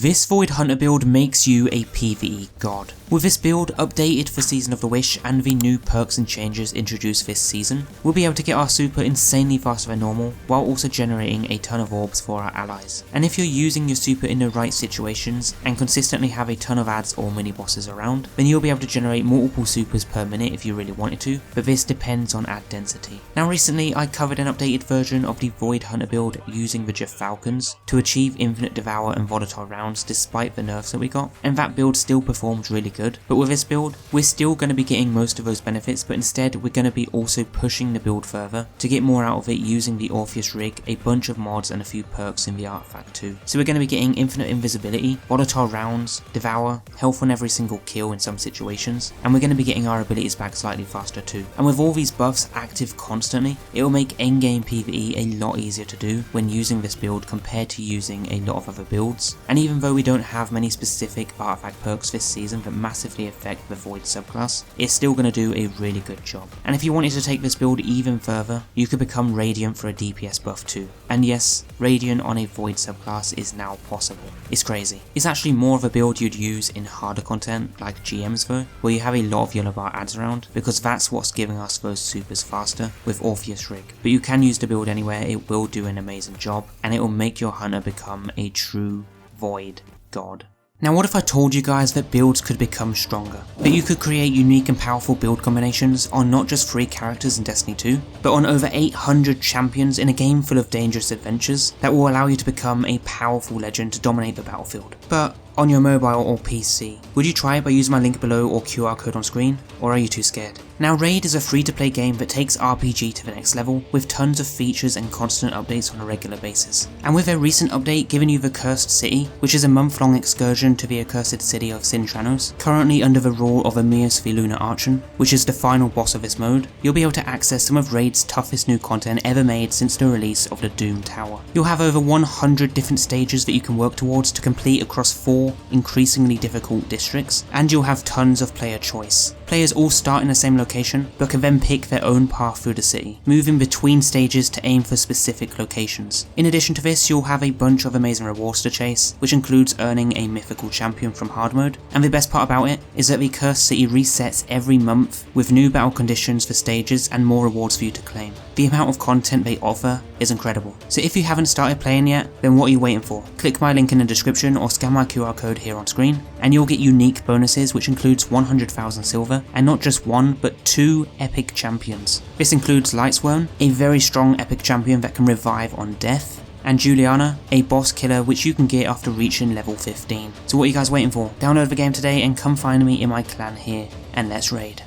This Void Hunter build makes you a PvE god. With this build updated for Season of the Wish and the new perks and changes introduced this season, we'll be able to get our super insanely faster than normal while also generating a ton of orbs for our allies. And if you're using your super in the right situations and consistently have a ton of adds or mini bosses around, then you'll be able to generate multiple supers per minute if you really wanted to, but this depends on ad density. Now recently I covered an updated version of the Void Hunter build using the Gyrfalcons to achieve infinite devour and volatile rounds despite the nerfs that we got, and that build still performed really good. But with this build, we're still going to be getting most of those benefits, but instead we're going to be also pushing the build further to get more out of it using the Orpheus Rig, a bunch of mods and a few perks in the artifact too. So we're going to be getting infinite invisibility, volatile rounds, devour, health on every single kill in some situations, and we're going to be getting our abilities back slightly faster too. And with all these buffs active constantly, it will make endgame PvE a lot easier to do when using this build compared to using a lot of other builds. And even though we don't have many specific artifact perks this season that massively affect the Void subclass, it's still going to do a really good job. And if you wanted to take this build even further, you could become Radiant for a DPS buff too. And yes, Radiant on a Void subclass is now possible. It's crazy. It's actually more of a build you'd use in harder content like GMs though, where you have a lot of yellow bar adds around, because that's what's giving us those supers faster with Orpheus Rig. But you can use the build anywhere, it will do an amazing job, and it will make your hunter become a true Void god. Now what if I told you guys that builds could become stronger? That you could create unique and powerful build combinations on not just 3 characters in Destiny 2, but on over 800 champions in a game full of dangerous adventures that will allow you to become a powerful legend to dominate the battlefield. But on your mobile or PC, would you try it by using my link below or QR code on screen, or are you too scared? Now Raid is a free to play game that takes RPG to the next level with tons of features and constant updates on a regular basis. And with their recent update giving you the Cursed City, which is a month-long excursion to the accursed city of Sintranos, currently under the rule of Amias the Lunar Archon, which is the final boss of this mode, you'll be able to access some of Raid's toughest new content ever made since the release of the Doom Tower. You'll have over 100 different stages that you can work towards to complete across 4 increasingly difficult districts, and you'll have tons of player choice. Players all start in the same location, but can then pick their own path through the city, moving between stages to aim for specific locations. In addition to this, you'll have a bunch of amazing rewards to chase, which includes earning a mythical champion from hard mode, and the best part about it is that the Cursed City resets every month with new battle conditions for stages and more rewards for you to claim. The amount of content they offer is incredible. So if you haven't started playing yet, then what are you waiting for? Click my link in the description or scan my QR code here on screen, and you'll get unique bonuses which includes 100,000 silver, and not just 1 but 2 epic champions. This includes Lightsworn, a very strong epic champion that can revive on death, and Juliana, a boss killer which you can get after reaching level 15. So what are you guys waiting for? Download the game today and come find me in my clan here, and let's raid.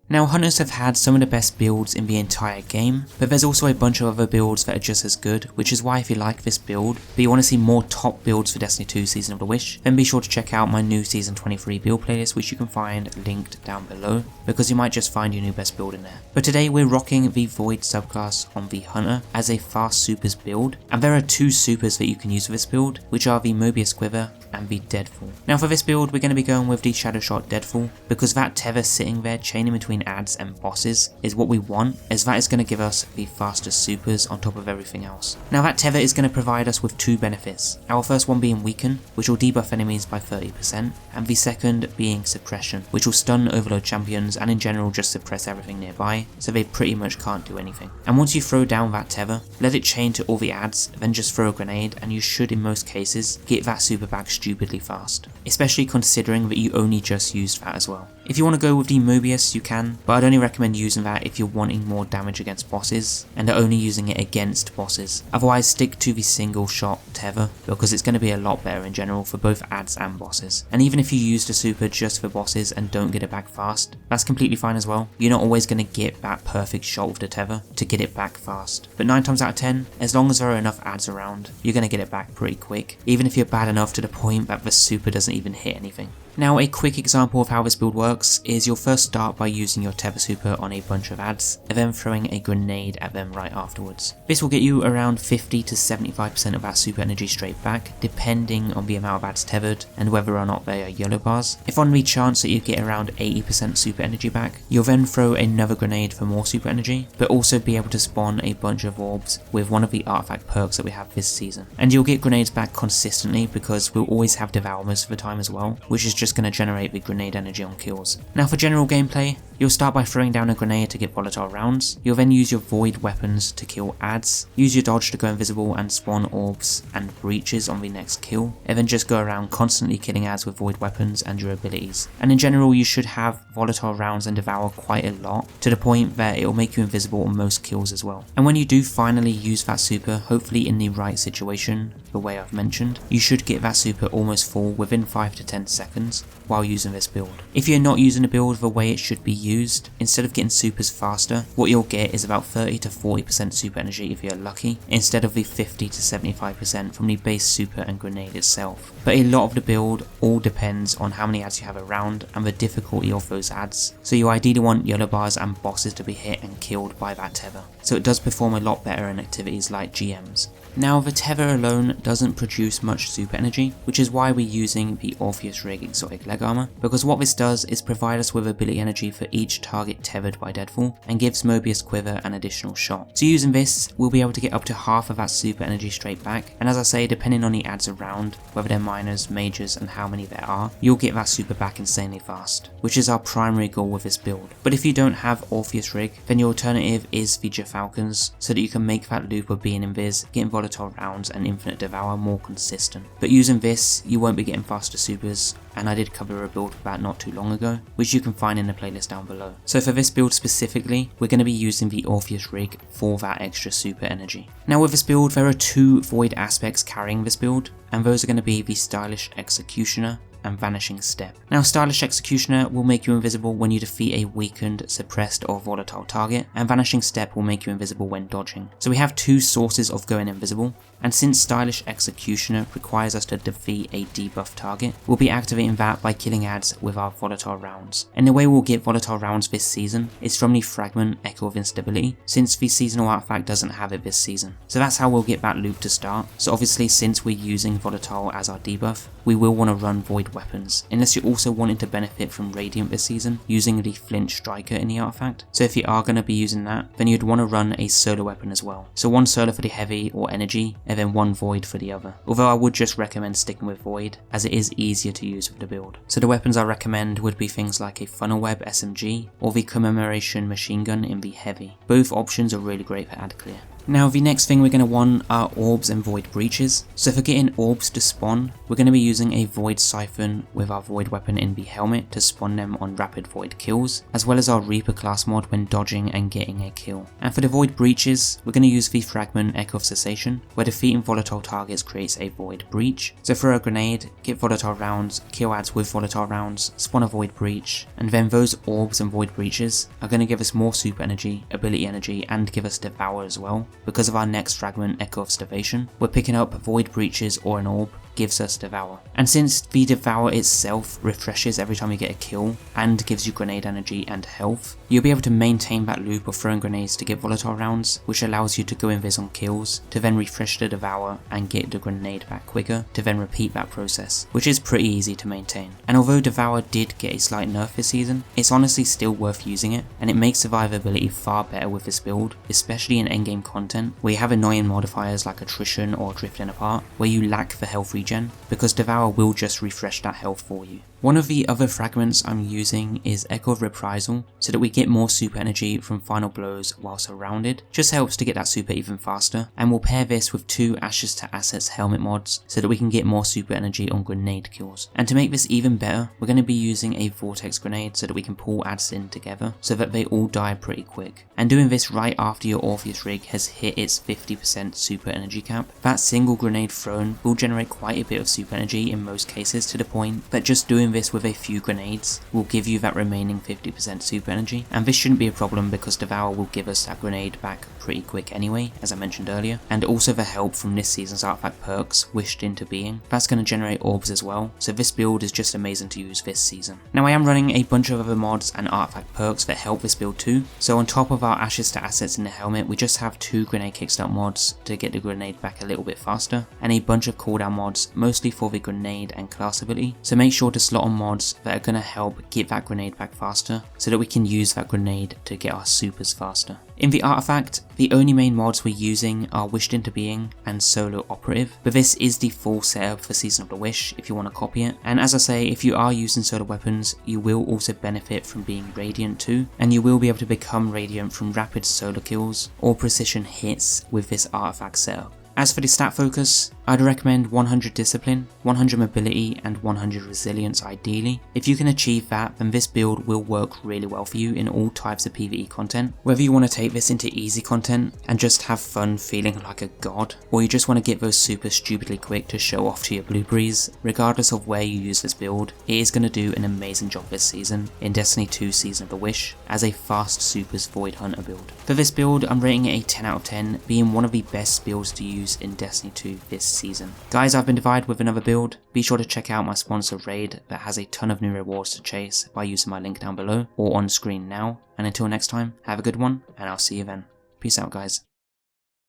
Now hunters have had some of the best builds in the entire game, but there's also a bunch of other builds that are just as good, which is why if you like this build, but you want to see more top builds for Destiny 2 Season of the Wish, then be sure to check out my new Season 23 build playlist, which you can find linked down below, because you might just find your new best build in there. But today we're rocking the Void subclass on the Hunter as a fast supers build, and there are 2 supers that you can use for this build, which are the Moebius Quiver and the Deadfall. Now for this build we're going to be going with the Shadow Shot Deadfall, because that tether sitting there chaining between adds and bosses is what we want, as that is going to give us the fastest supers on top of everything else. Now that tether is going to provide us with 2 benefits, our first one being Weaken, which will debuff enemies by 30%, and the second being Suppression, which will stun overload champions and in general just suppress everything nearby, so they pretty much can't do anything. And once you throw down that tether, let it chain to all the adds, then just throw a grenade, and you should in most cases get that super back stupidly fast, especially considering that you only just used that as well. If you want to go with the Moebius you can, but I'd only recommend using that if you're wanting more damage against bosses and are only using it against bosses. Otherwise stick to the single shot tether, because it's going to be a lot better in general for both adds and bosses. And even if you use the super just for bosses and don't get it back fast, that's completely fine as well. You're not always going to get that perfect shot with the tether to get it back fast, but 9 times out of 10, as long as there are enough adds around, you're going to get it back pretty quick, even if you're bad enough to the point that the super doesn't even hit anything. Now a quick example of how this build works is you'll first start by using your Tether super on a bunch of ads and then throwing a grenade at them right afterwards. This will get you around 50 to 75% of that super energy straight back, depending on the amount of ads tethered and whether or not they are yellow bars. If on the chance that you get around 80% super energy back, you'll then throw another grenade for more super energy, but also be able to spawn a bunch of orbs with one of the artifact perks that we have this season. And you'll get grenades back consistently because we'll always have devour most of the time as well, which is just going to generate the grenade energy on kills. Now for general gameplay, you'll start by throwing down a grenade to get volatile rounds, you'll then use your void weapons to kill ads, use your dodge to go invisible and spawn orbs and breaches on the next kill, and then just go around constantly killing ads with void weapons and your abilities. And in general you should have volatile rounds and devour quite a lot, to the point that it'll make you invisible on most kills as well. And when you do finally use that super, hopefully in the right situation, the way I've mentioned, you should get that super almost full within 5 to 10 seconds while using this build. If you're not using the build the way it should be used, instead of getting supers faster, what you'll get is about 30 to 40% super energy if you're lucky, instead of the 50 to 75% from the base super and grenade itself. But a lot of the build all depends on how many ads you have around and the difficulty of those ads, so you ideally want yellow bars and bosses to be hit and killed by that tether, so it does perform a lot better in activities like GMs. Now the tether alone doesn't produce much super energy, which is why we're using the Orpheus Rig exotic leg armor, because what this does is provide us with ability energy for each target tethered by deadfall and gives Moebius Quiver an additional shot. So using this, we'll be able to get up to half of that super energy straight back, and as I say, depending on the ads around, whether they're minors, majors and how many there are, you'll get that super back insanely fast, which is our primary goal with this build. But if you don't have Orpheus Rig, then your alternative is the Gyrfalcons, so that you can make that loop of being invis, getting volatile rounds and infinite devour more consistent. But using this, you won't be getting faster supers, and I did cover a build for that not too long ago, which you can find in the playlist down below. So for this build specifically, we're going to be using the Orpheus Rig for that extra super energy. Now with this build, there are two void aspects carrying this build, and those are going to be the Stylish Executioner and Vanishing Step. Now Stylish Executioner will make you invisible when you defeat a weakened, suppressed or volatile target, and Vanishing Step will make you invisible when dodging. So we have two sources of going invisible, and since Stylish Executioner requires us to defeat a debuff target, we'll be activating that by killing ads with our volatile rounds. And the way we'll get volatile rounds this season is from the Fragment Echo of Instability, since the seasonal artifact doesn't have it this season. So that's how we'll get that loop to start. So obviously since we're using volatile as our debuff, we will want to run void weapons, unless you're also wanting to benefit from Radiant this season, using the Flint Striker in the artifact. So if you are going to be using that, then you'd want to run a solar weapon as well. So one solar for the heavy or energy, and then one void for the other. Although I would just recommend sticking with void, as it is easier to use with the build. So the weapons I recommend would be things like a Funnel Web SMG, or the Commemoration Machine Gun in the heavy. Both options are really great for ad clear. Now the next thing we're going to want are orbs and void breaches. So for getting orbs to spawn, we're going to be using a void siphon with our void weapon in the helmet to spawn them on rapid void kills, as well as our Reaper class mod when dodging and getting a kill. And for the void breaches, we're going to use the Fragment Echo of Cessation, where defeating volatile targets creates a void breach. So throw a grenade, get volatile rounds, kill ads with volatile rounds, spawn a void breach, and then those orbs and void breaches are going to give us more super energy, ability energy, and give us devour as well. Because of our next Fragment Echo of Starvation, we're picking up void breaches or an orb, gives us devour. And since the devour itself refreshes every time you get a kill and gives you grenade energy and health, you'll be able to maintain that loop of throwing grenades to get volatile rounds, which allows you to go invis on kills, to then refresh the devour and get the grenade back quicker, to then repeat that process, which is pretty easy to maintain. And although devour did get a slight nerf this season, it's honestly still worth using it, and it makes survivability far better with this build, especially in endgame content where you have annoying modifiers like attrition or drifting apart, where you lack the health regen, because devour will just refresh that health for you. One of the other fragments I'm using is Echo of Reprisal, so that we get more super energy from final blows while surrounded. Just helps to get that super even faster, and we'll pair this with two Ashes to Assets helmet mods so that we can get more super energy on grenade kills. And to make this even better, we're going to be using a Vortex grenade so that we can pull ads in together so that they all die pretty quick. And doing this right after your Orpheus Rig has hit its 50% super energy cap. That single grenade thrown will generate quite a bit of super energy in most cases, to the point that just doing comboing this with a few grenades will give you that remaining 50% super energy, and this shouldn't be a problem because devour will give us that grenade back pretty quick anyway, as I mentioned earlier, and also the help from this season's artifact perks wished into being. That's going to generate orbs as well, so this build is just amazing to use this season. Now I am running a bunch of other mods and artifact perks that help this build too, so on top of our ashes to assets in the helmet, we just have 2 grenade kickstart mods to get the grenade back a little bit faster, and a bunch of cooldown mods mostly for the grenade and class ability, so make sure to slot on mods that are going to help get that grenade back faster so that we can use that grenade to get our supers faster. In the artifact, the only main mods we're using are Wished Into Being and Solo Operative, but this is the full setup for Season of the Wish if you want to copy it, and as I say, if you are using solo weapons, you will also benefit from being Radiant too, and you will be able to become Radiant from rapid solo kills or precision hits with this artifact setup. As for the stat focus, I'd recommend 100 discipline, 100 mobility and 100 resilience ideally. If you can achieve that, then this build will work really well for you in all types of PvE content. Whether you want to take this into easy content and just have fun feeling like a god, or you just want to get those super stupidly quick to show off to your blueberries, regardless of where you use this build, it is going to do an amazing job this season in Destiny 2 Season of the Wish as a fast supers Void Hunter build. For this build, I'm rating it a 10 out of 10, being one of the best builds to use in Destiny 2 this season. Guys, I've been Divide with another build. Be sure to check out my sponsor Raid that has a ton of new rewards to chase by using my link down below or on screen now. And until next time, have a good one and I'll see you then. Peace out guys.